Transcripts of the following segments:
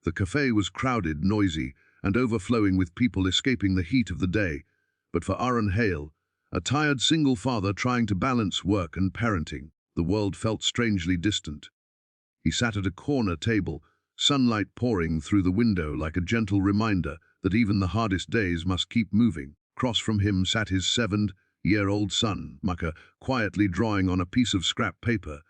The café was crowded, noisy, and overflowing with people escaping the heat of the day. But for Aron Hale, a tired single father trying to balance work and parenting, the world felt strangely distant. He sat at a corner table, sunlight pouring through the window like a gentle reminder that even the hardest days must keep moving. Across from him sat his 7-year-old son, Micah, quietly drawing on a piece of scrap paper.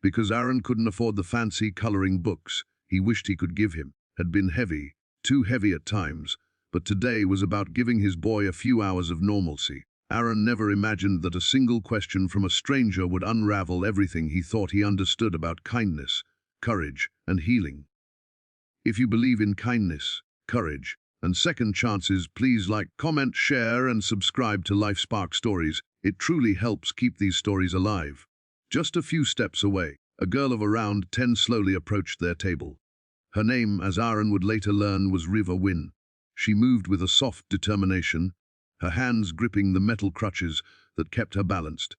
Because Aron couldn't afford the fancy coloring books he wished he could give him, had been heavy, too heavy at times, but today was about giving his boy a few hours of normalcy. Aron never imagined that a single question from a stranger would unravel everything he thought he understood about kindness, courage, and healing. If you believe in kindness, courage, and second chances, please like, comment, share, and subscribe to LifeSpark Stories. It truly helps keep these stories alive. Just a few steps away, a girl of around 10 slowly approached their table. Her name, as Aron would later learn, was Riva Wynn. She moved with a soft determination, her hands gripping the metal crutches that kept her balanced.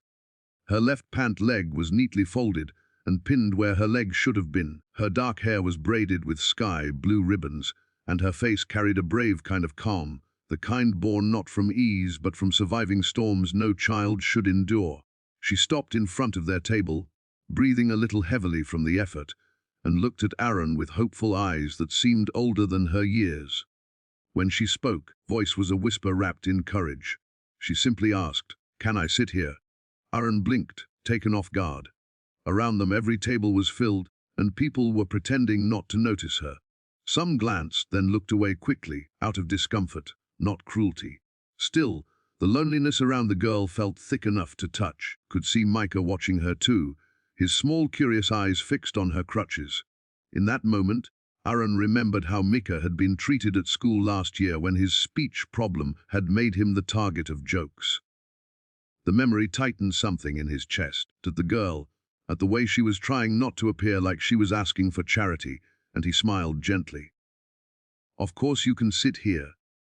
Her left pant leg was neatly folded and pinned where her leg should have been. Her dark hair was braided with sky blue ribbons, and her face carried a brave kind of calm, the kind born not from ease but from surviving storms no child should endure. She stopped in front of their table, breathing a little heavily from the effort, and looked at Aron with hopeful eyes that seemed older than her years. When she spoke, voice was a whisper wrapped in courage. She simply asked, "Can I sit here?" Aron blinked, taken off guard. Around them every table was filled, and people were pretending not to notice her. Some glanced, then looked away quickly, out of discomfort, not cruelty. Still, the loneliness around the girl felt thick enough to touch. Could see Micah watching her too, his small curious eyes fixed on her crutches. In that moment, Aron remembered how Micah had been treated at school last year when his speech problem had made him the target of jokes. The memory tightened something in his chest, at the girl, at the way she was trying not to appear like she was asking for charity, and he smiled gently. "Of course you can sit here,"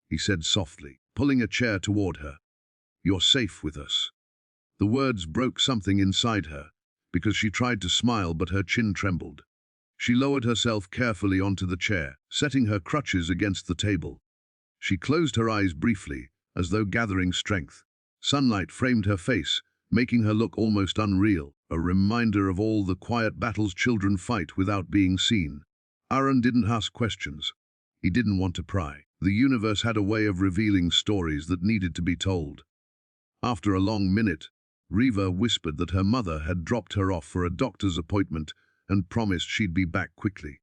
he said softly, pulling a chair toward her. "You're safe with us." The words broke something inside her, because she tried to smile but her chin trembled. She lowered herself carefully onto the chair, setting her crutches against the table. She closed her eyes briefly, as though gathering strength. Sunlight framed her face, making her look almost unreal, a reminder of all the quiet battles children fight without being seen. Aron didn't ask questions. He didn't want to pry. The universe had a way of revealing stories that needed to be told. After a long minute, Riva whispered that her mother had dropped her off for a doctor's appointment and promised she'd be back quickly.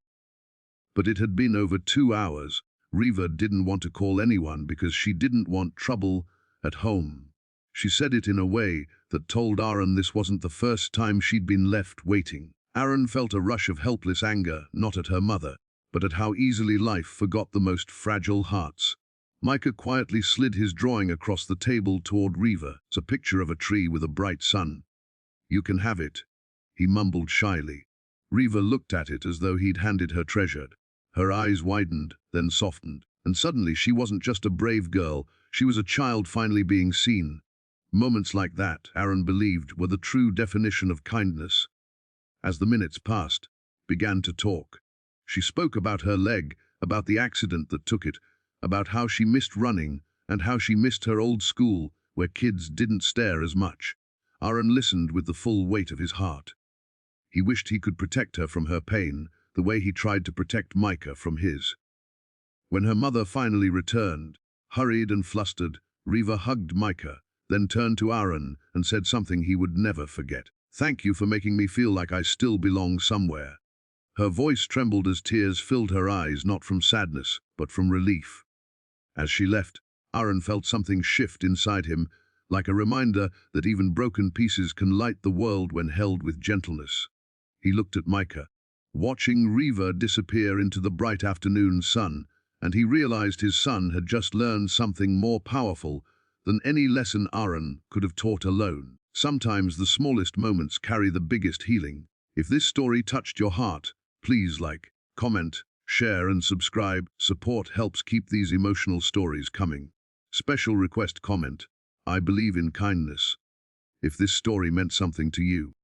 But it had been over 2 hours. Riva didn't want to call anyone because she didn't want trouble at home. She said it in a way that told Aron this wasn't the first time she'd been left waiting. Aron felt a rush of helpless anger, not at her mother, but at how easily life forgot the most fragile hearts. Micah quietly slid his drawing across the table toward Riva. It's a picture of a tree with a bright sun. "You can have it," he mumbled shyly. Riva looked at it as though he'd handed her treasure. Her eyes widened, then softened, and suddenly she wasn't just a brave girl, she was a child finally being seen. Moments like that, Aron believed, were the true definition of kindness. As the minutes passed, began to talk. She spoke about her leg, about the accident that took it, about how she missed running, and how she missed her old school, where kids didn't stare as much. Aron listened with the full weight of his heart. He wished he could protect her from her pain, the way he tried to protect Micah from his. When her mother finally returned, hurried and flustered, Riva hugged Micah, then turned to Aron and said something he would never forget. "Thank you for making me feel like I still belong somewhere." Her voice trembled as tears filled her eyes, not from sadness, but from relief. As she left, Aron felt something shift inside him, like a reminder that even broken pieces can light the world when held with gentleness. He looked at Micah, watching Riva disappear into the bright afternoon sun, and he realized his son had just learned something more powerful than any lesson Aron could have taught alone. Sometimes the smallest moments carry the biggest healing. If this story touched your heart, please like, comment, share and subscribe. Support helps keep these emotional stories coming. Special request comment: I believe in kindness. If this story meant something to you,